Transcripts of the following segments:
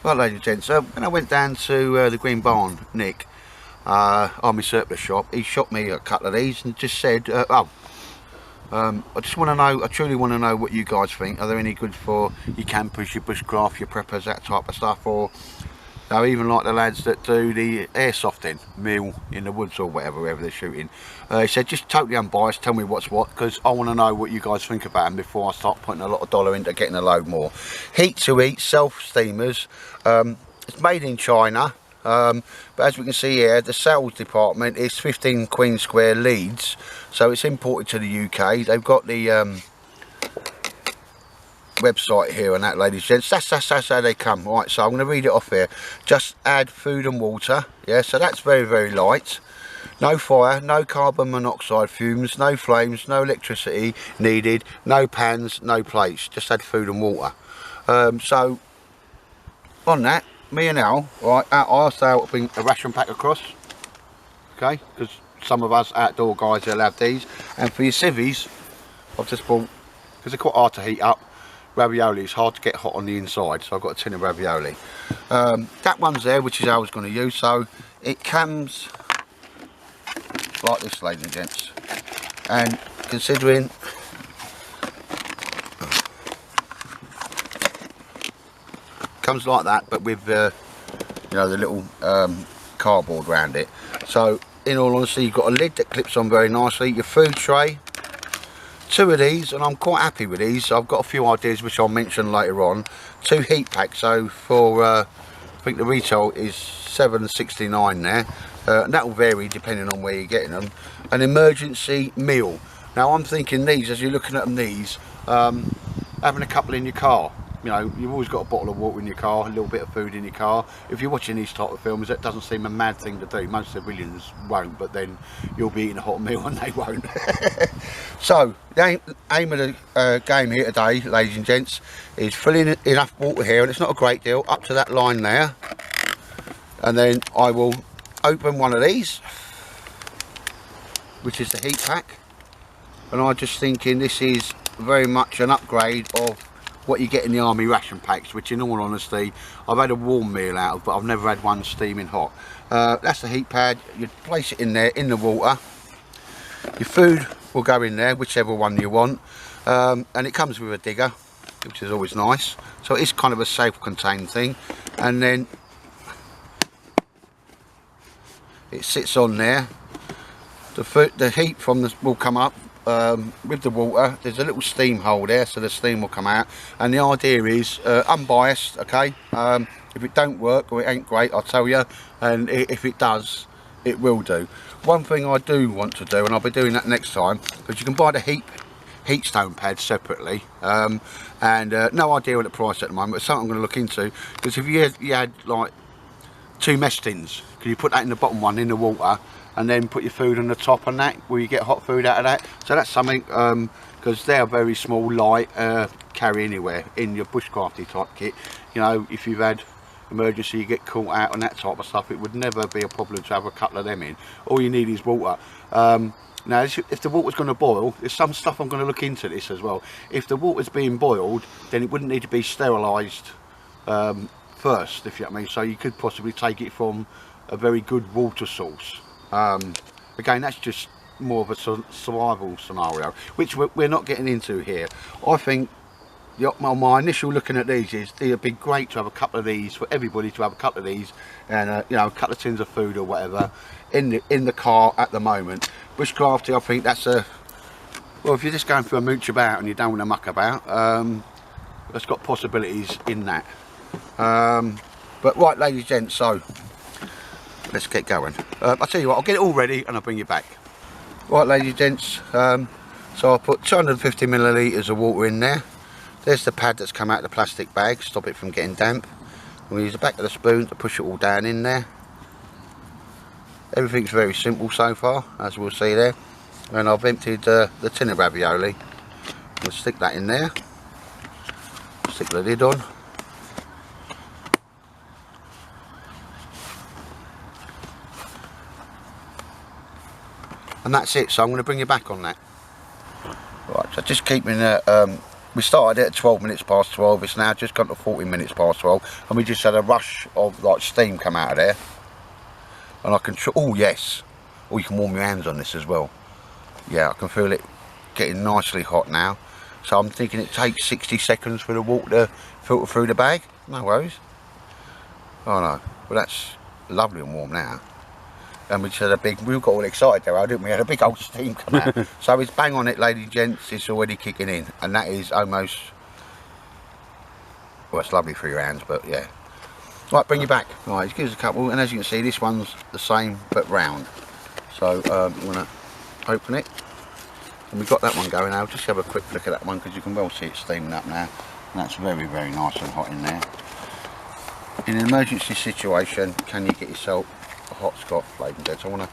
Right, ladies and gents, when I went down to the Green Barn, Nick, Army Surplus shop, he shot me a couple of these and just said, I just want to know, I truly want to know what you guys think. Are they any good for your campers, your bushcraft, your preppers, that type of stuff? Or even like the lads that do the airsofting meal in the woods or wherever they're shooting. He said just totally unbiased, tell me what's what, because I want to know what you guys think about them before I start putting a lot of dollar into getting a load more. Heat to Eat self steamers. It's made in China, but as we can see here, the sales department is 15 Queen Square, Leeds, so it's imported to the UK. They've got the website here and that, ladies and gents. That's how they come. Right, so I'm going to read it off here. Just add food and water. Yeah, so that's very light. No fire, no carbon monoxide fumes, no flames, no electricity needed, no pans, no plates. Just add food and water. So on that, me and Al, right, I asked Al to bring a ration pack across, okay, because some of us outdoor guys will have these. And for your civvies, I've just bought, because they're quite hard to heat up, ravioli. Is hard to get hot on the inside, so I've got a tin of ravioli. That one's there, which is I was going to use. So it comes like this, ladies and gents, and considering comes like that, but with you know, the little cardboard around it. So in all honesty, you've got a lid that clips on very nicely. Your food tray, 2 of these, and I'm quite happy with these. I've got a few ideas which I'll mention later on. 2 heat packs, so for I think the retail is $7.69 there, and that will vary depending on where you're getting them. An emergency meal. Now I'm thinking these, as you're looking at them, these having a couple in your car. You know, you've always got a bottle of water in your car, a little bit of food in your car. If you're watching these type of films, that doesn't seem a mad thing to do. Most civilians won't, but then you'll be eating a hot meal and they won't. So the aim of the game here today, ladies and gents, is filling enough water here, and it's not a great deal, up to that line there. And then I will open one of these, which is the heat pack. And I'm just thinking this is very much an upgrade of what you get in the army ration packs, which in all honesty I've had a warm meal out of, but I've never had one steaming hot. That's the heat pad. You place it in there in the water. Your food will go in there, whichever one you want, and it comes with a digger, which is always nice. So it's kind of a self-contained thing, and then it sits on there. The heat from this will come up with the water. There's a little steam hole there, so the steam will come out, and the idea is unbiased, okay. If it don't work or it ain't great, I'll tell you, and if it does, it will do. One thing I do want to do, and I'll be doing that next time, because you can buy the heat stone pad separately, and no idea what the price at the moment, but something I'm going to look into, because if you had like 2 mess tins, can you put that in the bottom one in the water, and then put your food on the top on that, where you get hot food out of that? So that's something, because they're very small, light, carry anywhere in your bushcrafty type kit. You know, if you've had emergency, you get caught out and that type of stuff, it would never be a problem to have a couple of them in. All you need is water. Now if the water's going to boil, there's some stuff I'm going to look into this as well. If the water's being boiled, then it wouldn't need to be sterilised first, if you know what I mean. So you could possibly take it from a very good water source. Again, that's just more of a survival scenario, which we're not getting into here. I think my initial looking at these is it'd be great to have a couple of these, for everybody to have a couple of these, and you know, a couple of tins of food or whatever in the car at the moment. Bushcrafty, I think that's a, well, if you're just going for a mooch about and you don't want to muck about, it's got possibilities in that. But right, ladies and gents, so let's get going. I'll tell you what, I'll get it all ready and I'll bring you back. Right, ladies and gents, so I put 250 millilitres of water in there. There's the pad that's come out of the plastic bag, stop it from getting damp. We'll use the back of the spoon to push it all down in there. Everything's very simple so far, as we'll see there. And I've emptied the tin of ravioli. We'll stick that in there, stick the lid on. And that's it, so I'm going to bring you back on that. Right, so just keeping we started it at 12 minutes past 12. It's now just gone to 14 minutes past 12, and we just had a rush of like steam come out of there. And I can, oh yes, oh, you can warm your hands on this as well. Yeah, I can feel it getting nicely hot now. So I'm thinking it takes 60 seconds for the water to filter through the bag. No worries. Oh no, well that's lovely and warm now. And we just had a big, we got all excited there, didn't we? We had a big old steam come out. So it's bang on it, ladies and gents, it's already kicking in. And that is almost, well, it's lovely for your hands, but yeah. Right, bring you back. Right, just give us a couple, and as you can see, this one's the same but round. So you want to open it, and we've got that one going now. Just have a quick look at that one, because you can well see it steaming up now, and that's very, very nice and hot in there. In an emergency situation, can you get yourself a hot Scotch, ladies and gents? I want to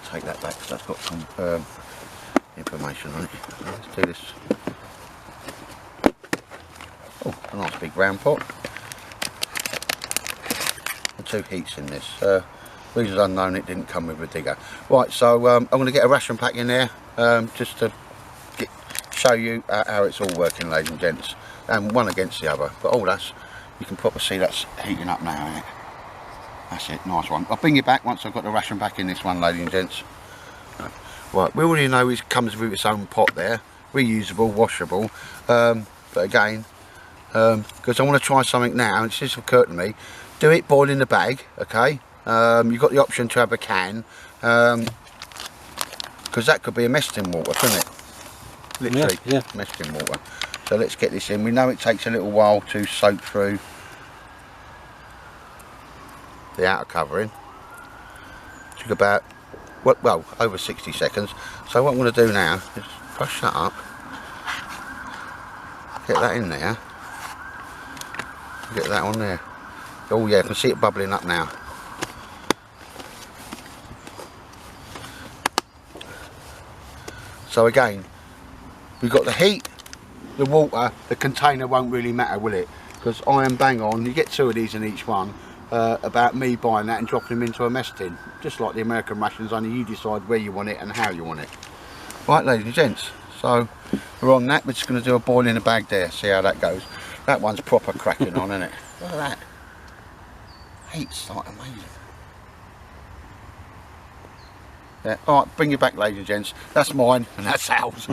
take that back because that's got some information on it. Let's do this. Oh, a nice big round pot. And 2 heats in this. Reasons unknown, it didn't come with a digger. Right, so I'm going to get a ration pack in there just to show you how it's all working, ladies and gents, and one against the other. But all that's, you can probably see that's heating up now, isn't it? That's it, nice one. I'll bring you back once I've got the ration pack in this one, ladies and gents. Right, we already know it comes with its own pot there, reusable, washable, but again, because I want to try something now, it's just occurred to me, do it boil in the bag, okay? You've got the option to have a can, because that could be a mess tin water, couldn't it? Literally, yeah. Mess tin water. So let's get this in. We know it takes a little while to soak through the outer covering. Took about, well, over 60 seconds. So what I'm going to do now is brush that up, get that in there, get that on there. Oh yeah, I can see it bubbling up now. So again, we've got the heat, the water, the container won't really matter, will it? Because I am bang on, you get 2 of these in each one, about me buying that and dropping them into a mess tin. Just like the American rations, only you decide where you want it and how you want it. Right, ladies and gents, so we're on that. We're just going to do a boil in the bag there, see how that goes. That one's proper cracking on, isn't it? Look at that. Heat's like amazing. Yeah. Alright, bring you back, ladies and gents. That's mine and that's ours.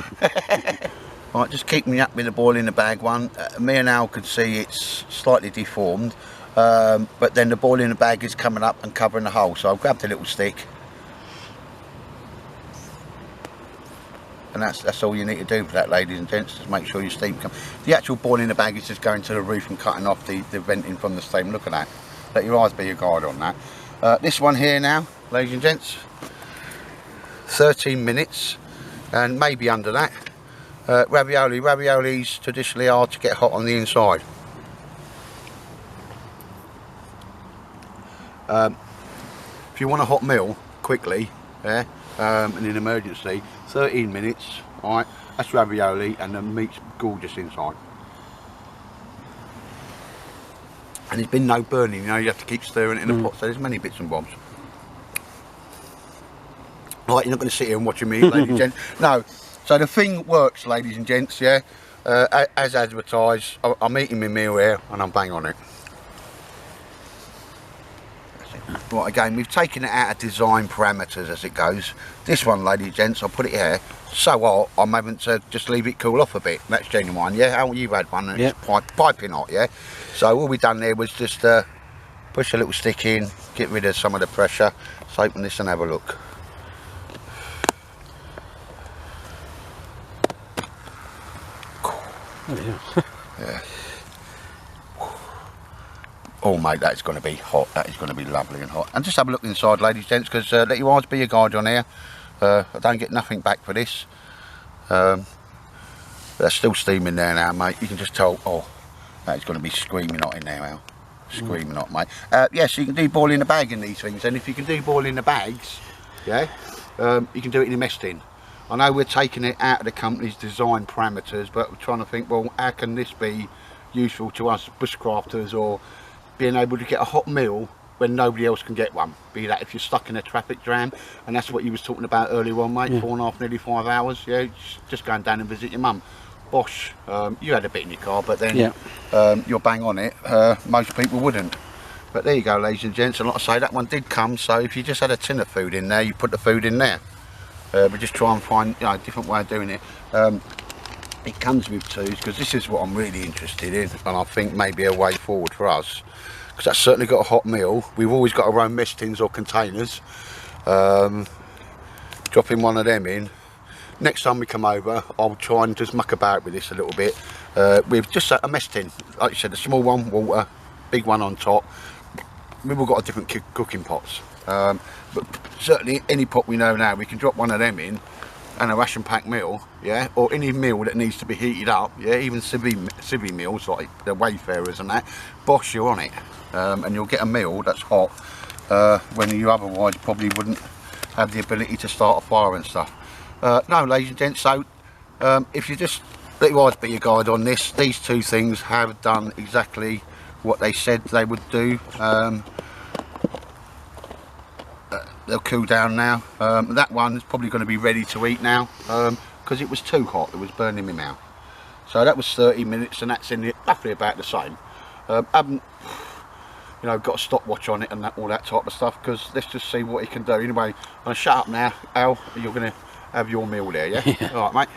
Right, just keep me up with the boil in the bag one. Me and Al could see it's slightly deformed, but then the boil in the bag is coming up and covering the hole. So I've grabbed a little stick, and that's all you need to do for that, ladies and gents. Just make sure your steam comes. The actual boil in the bag is just going to the roof and cutting off the venting from the steam. Look at that. Let your eyes be your guide on that. This one here now, ladies and gents, 13 minutes and maybe under that. Raviolis traditionally are to get hot on the inside. If you want a hot meal quickly, yeah, in an emergency, 13 minutes, alright, that's ravioli, and the meat's gorgeous inside. And there's been no burning, you know, you have to keep stirring it in the pot, so there's many bits and bobs. Right, you're not going to sit here and watch me, ladies and gents. No. So the thing works, ladies and gents, yeah, as advertised. I'm eating my meal here and I'm bang on it. Right, again, we've taken it out of design parameters as it goes. This one, ladies and gents, I'll put it here, so hot, I'm having to just leave it cool off a bit. That's genuine, yeah? How you've had one, and yep. It's piping hot, yeah? So all we done there was just push a little stick in, get rid of some of the pressure. Let's open this and have a look. Yeah. Oh mate, that's going to be hot. That is going to be lovely and hot. And just have a look inside, ladies and gents, because let your eyes be your guide on here. I don't get nothing back for this. That's still steaming there now, mate. You can just tell. Oh, that is going to be screaming hot in there now. Screaming hot, mate. Yes, you can do boil in the bag in these things, and if you can do boil in the bags, yeah, you can do it in a mess tin. I know we're taking it out of the company's design parameters, but we're trying to think, well, how can this be useful to us bushcrafters, or being able to get a hot meal when nobody else can get one? Be that if you're stuck in a traffic jam, and that's what you was talking about earlier on, mate, yeah. 4.5, nearly 5 hours, yeah, just going down and visit your mum. Bosch. You had a bit in your car, but then Yeah. you're bang on it. Most people wouldn't. But there you go, ladies and gents, and like I say, that one did come, so if you just had a tin of food in there, you put the food in there. But just try and find, you know, a different way of doing it. It comes with twos, because this is what I'm really interested in, and I think maybe a way forward for us, because that's certainly got a hot meal. We've always got our own mess tins or containers. Dropping one of them in. Next time we come over, I'll try and just muck about with this a little bit. With just a mess tin, like you said, a small one, water, big one on top. We've all got different cooking pots, but certainly any pot we know now, we can drop one of them in, and a ration pack meal, yeah, or any meal that needs to be heated up, yeah, even civvy meals like the Wayfarers and that. Bosh, you're on it, and you'll get a meal that's hot when you otherwise probably wouldn't have the ability to start a fire and stuff. No, ladies and gents, so if you just let your eyes be your guide on this, these two things have done exactly what they said they would do. They'll cool down now. That one is probably going to be ready to eat now, because it was too hot, it was burning my mouth. So that was 30 minutes, and that's in roughly about the same. Haven't, you know, got a stopwatch on it and all that type of stuff, because let's just see what he can do. Anyway, I'm going to shut up now. Al, you're going to have your meal there, yeah? Yeah. All right, mate.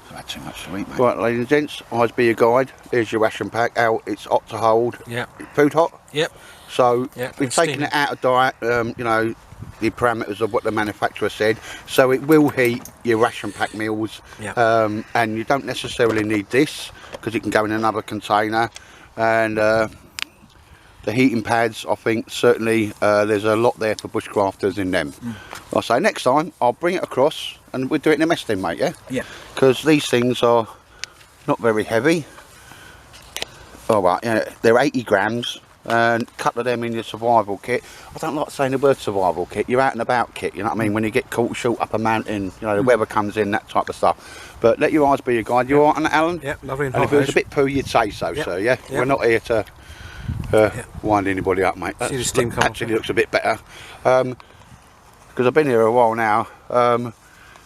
I've had too much to eat, mate. Right, ladies and gents, eyes be your guide. Here's your ration pack. Al, it's hot to hold. Yeah. Food hot? Yep. So Yep, we've taken it out of diet, you know, the parameters of what the manufacturer said, so it will heat your ration pack meals. Yeah. And you don't necessarily need this, because it can go in another container. And the heating pads, I think certainly there's a lot there for bushcrafters in them. I'll say next time I'll bring it across and we'll do it in a mess tin, mate, yeah? Yeah. Because these things are not very heavy. All right, yeah, they're 80 grams. And a couple of them in your survival kit. I don't like saying the word survival kit, you're out and about kit, you know what I mean, when you get caught short up a mountain, you know, the weather comes in, that type of stuff. But let your eyes be your guide. You all right on that, Alan? Yep, lovely. And if it was a bit poo, you'd say so, Yep. sir, yeah? Yep. We're not here to wind anybody up, mate. See the steam come actually looks a bit better. Because I've been here a while now.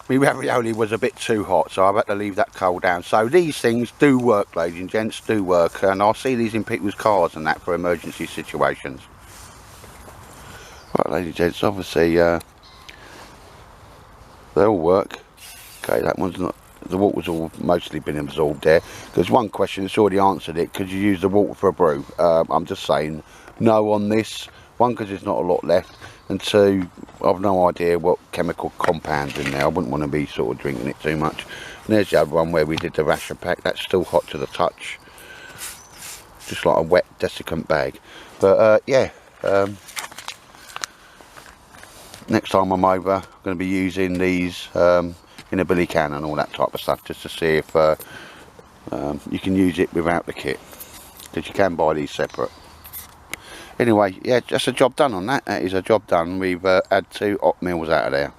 My ravioli was a bit too hot, so I've had to leave that cold down. So these things do work, ladies and gents, do work, and I'll see these in people's cars and that for emergency situations. Right, ladies and gents, obviously they all work. Okay, that one's not, the water's all mostly been absorbed there. There's one question that's already answered it: could you use the water for a brew? I'm just saying no on this. One, because there's not a lot left, and two, I've no idea what chemical compounds in there. I wouldn't want to be sort of drinking it too much. And there's the other one where we did the ration pack. That's still hot to the touch, just like a wet desiccant bag. But yeah, next time I'm over, I'm going to be using these in a billy can and all that type of stuff, just to see if you can use it without the kit, because you can buy these separate. Anyway, yeah, that's a job done on that. That is a job done. We've had 2 hot meals out of there.